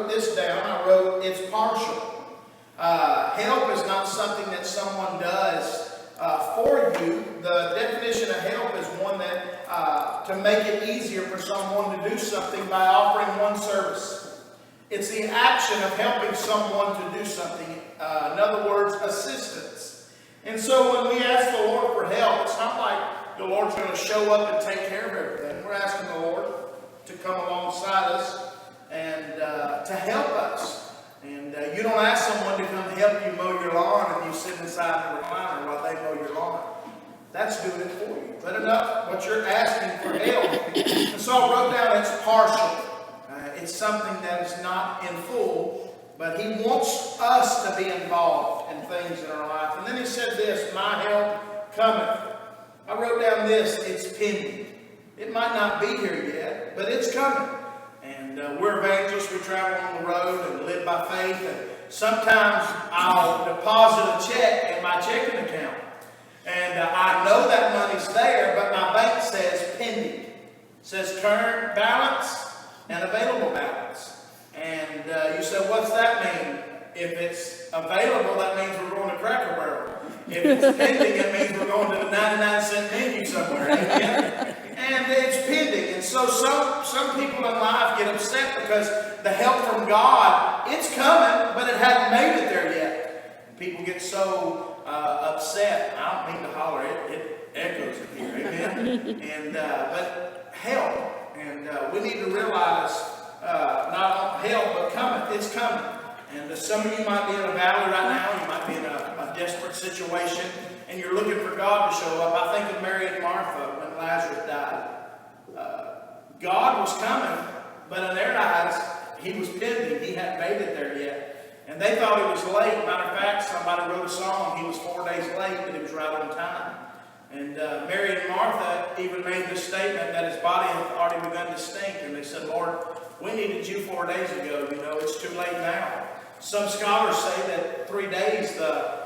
wrote this down. I wrote, it's partial. Help is not something that someone does for you. The definition of help is one that to make it easier for someone to do something by offering one service. It's the action of helping someone to do something. In other words, assistance. And so when we ask the Lord for help, it's not like the Lord's going to show up and take care of everything. We're asking the Lord to come alongside us and to help us. And you don't ask someone to come help you mow your lawn and you sit inside the recliner while they mow your lawn. That's doing it for you. But enough what you're asking for help. And so I wrote down it's partial. It's something that is not in full, but He wants us to be involved in things in our life. And then He said this, my help cometh. I wrote down this, it's pending. It might not be here yet, but it's coming. And we're evangelists, we travel on the road and live by faith. And sometimes I'll deposit a check in my checking account. And I know that money's there, but my bank says pending. It says current balance and available balance. And you say, what's that mean? If it's available, that means we're going to Cracker Barrel. If it's pending, it means we're going to the 99-cent menu somewhere. Amen? And it's pending. And so some people in life get upset because the help from God, it's coming, but it hasn't made it there yet. And people get so upset. I don't mean to holler. It echoes in here. Amen? And but help. And we need to realize not help, but coming. It's coming. And some of you might be in a valley right now. You might be in a desperate situation, and you're looking for God to show up. I think of Mary and Martha when Lazarus died. God was coming, but in their eyes, He was pending. He hadn't made it there yet. And they thought He was late. Matter of fact, somebody wrote a song. He was 4 days late, but He was right on time. And Mary and Martha even made the statement that His body had already begun to stink. And they said, Lord, we needed You 4 days ago. You know, it's too late now. Some scholars say that 3 days the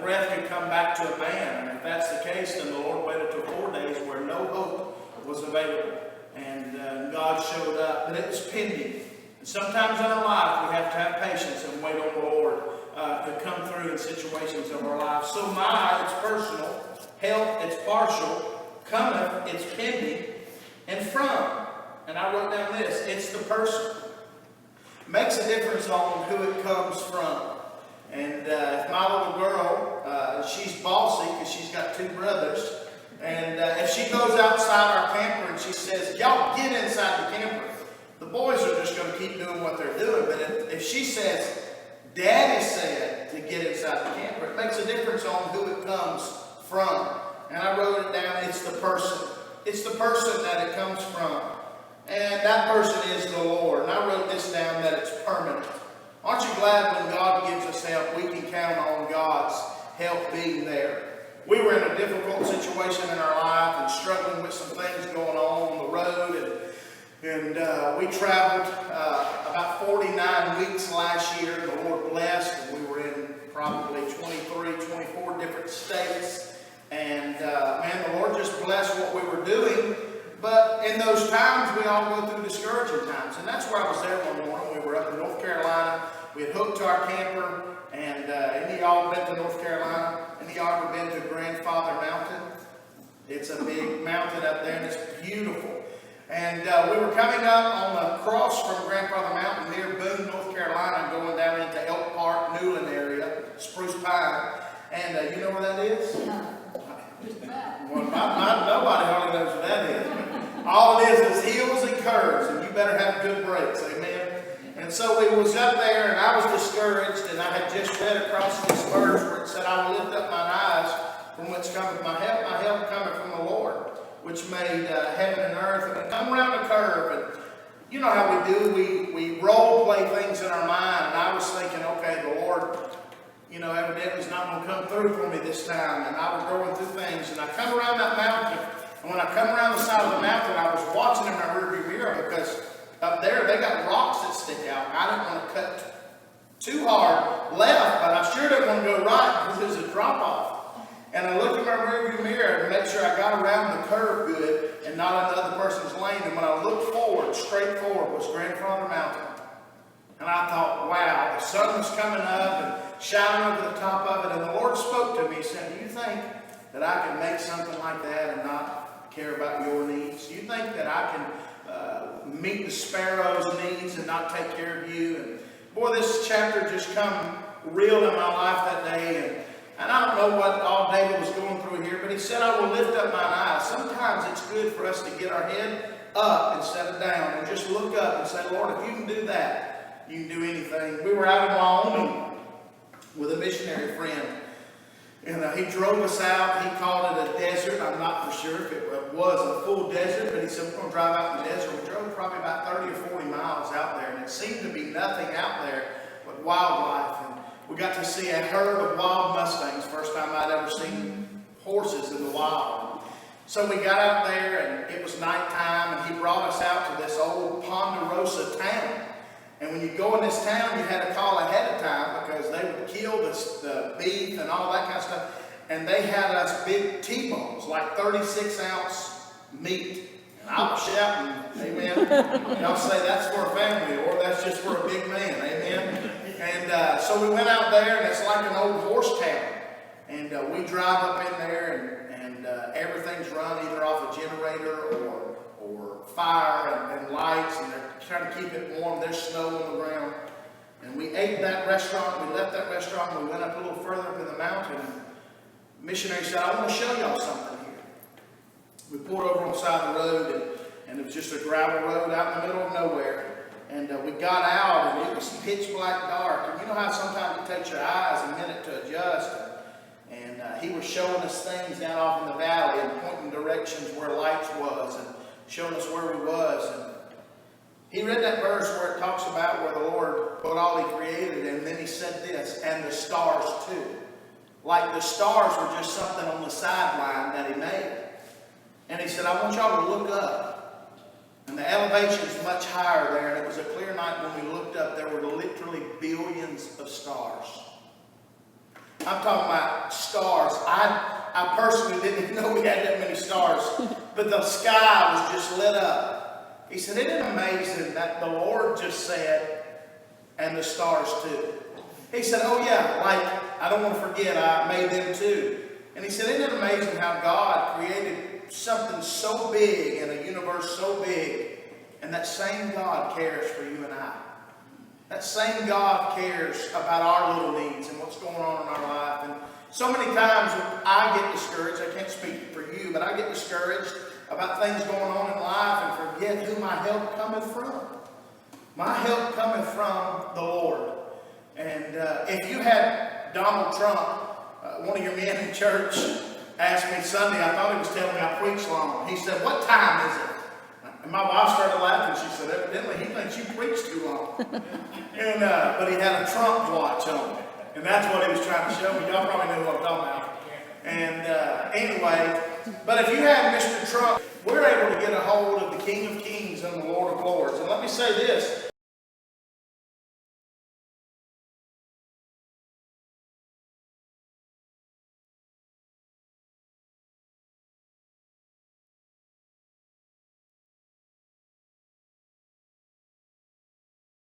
breath could come back to a man. And if that's the case, then the Lord waited till 4 days where no hope was available. And God showed up. But it was pending. And sometimes in our life we have to have patience and wait on the Lord to come through in situations of our lives. So it's personal. Help, it's partial. Cometh, it's pending. And from. And I wrote down this. It's the person. Makes a difference on who it comes from. And if my little girl, she's bossy because she's got 2 brothers. And if she goes outside our camper and she says, y'all get inside the camper, the boys are just going to keep doing what they're doing. But if she says, Daddy said to get inside the camper, it makes a difference on who it comes from. And I wrote it down, it's the person. It's the person that it comes from. And that person is the Lord. And I wrote this down that it's permanent. Aren't you glad when God gives us help, we can count on God's help being there? We were in a difficult situation in our life and struggling with some things going on the road. And we traveled about 49 weeks last year. The Lord blessed. And we were in probably 23, 24 different states. And man, the Lord just blessed what we were doing. But in those times, we all go through discouraging times. And that's where I was there one morning. We were up in North Carolina. We had hooked to our camper. And any of y'all been to North Carolina? Any of y'all ever been to Grandfather Mountain? It's a big mountain up there, and it's beautiful. And we were coming up on the cross from Grandfather Mountain near Boone, North Carolina, going down into Elk Park, Newland area, Spruce Pine. And you know where that is? Well, nobody hardly knows where that is. All it is hills and curves, and you better have good brakes, amen? And so we was up there, and I was discouraged, and I had just read across these verse where it said, I will lift up mine eyes from whence cometh my help cometh from the Lord, which made heaven and earth. And we come around the curve, and you know how we do, we role play things in our mind, and I was thinking, okay, the Lord, you know, evidently is not going to come through for me this time, and I was going through things, and I come around that mountain, and when I come around the side of the mountain, I was watching in my rearview mirror because up there they got rocks that stick out. I didn't want to cut too hard left, but I sure didn't want to go right because there's a drop off. And I looked in my rearview mirror to make sure I got around the curve good and not in the other person's lane. And when I looked forward, straight forward was Grandfather Mountain. And I thought, wow, the sun was coming up and shining over the top of it. And the Lord spoke to me. He said, do you think that I can make something like that and not care about your needs? Do you think that I can meet the sparrows' needs and not take care of you? And boy, this chapter just come real in my life that day. And I don't know what all David was going through here, but he said, I will lift up mine eyes. Sometimes it's good for us to get our head up instead of down and just look up and say, Lord, if you can do that, you can do anything. We were out in Wyoming with a missionary friend, and he drove us out. He called it a desert. I'm not for sure if it was a full desert, but he said, we're going to drive out in the desert. We drove probably about 30 or 40 miles out there, and it seemed to be nothing out there but wildlife. And we got to see a herd of wild Mustangs, first time I'd ever seen horses in the wild. So we got out there, and it was nighttime, and he brought us out to this old Ponderosa town. And when you go in this town, you had to call ahead of time because they would kill the beef and all that kind of stuff. And they had us big T-bones, like 36-ounce meat. And I was shouting, amen. Y'all say that's for a family or that's just for a big man, amen. And so we went out there, and it's like an old horse town. And we drive up in there, and everything's run either off a generator or fire and lights, and they're trying to keep it warm. There's snow on the ground. And we ate at that restaurant. We left that restaurant, and we went up a little further up in the mountain. And the missionary said, I want to show y'all something here. We pulled over on the side of the road, and it was just a gravel road out in the middle of nowhere. And we got out, and it was pitch black dark. And you know how sometimes it takes your eyes a minute to adjust. And he was showing us things down off in the valley and pointing directions where lights was and showing us where we was. And he read that verse where it talks about where the Lord put all he created, and then he said this, and the stars too. Like the stars were just something on the sideline that he made. And he said, I want y'all to look up. And the elevation's much higher there, and it was a clear night when we looked up. There were literally billions of stars. I'm talking about stars. I personally didn't even know we had that many stars. But the sky was just lit up. He said, isn't it amazing that the Lord just said, and the stars too? He said, oh yeah, like, I don't want to forget, I made them too. And he said, isn't it amazing how God created something so big and a universe so big, and that same God cares for you and I. That same God cares about our little needs and what's going on in our life. And so many times I get discouraged. I can't speak for you, but I get discouraged about things going on in life and forget who my help cometh from. My help cometh from the Lord. And if you had Donald Trump, one of your men in church, asked me Sunday, I thought he was telling me I preached long. He said, what time is it? And my wife started laughing. She said, evidently he thinks you preach too long. And but he had a Trump watch on. And that's what he was trying to show me. Y'all probably know what I'm talking about. And anyway, but if you have Mr. Trump, we're able to get a hold of the King of Kings and the Lord of Lords. And let me say this,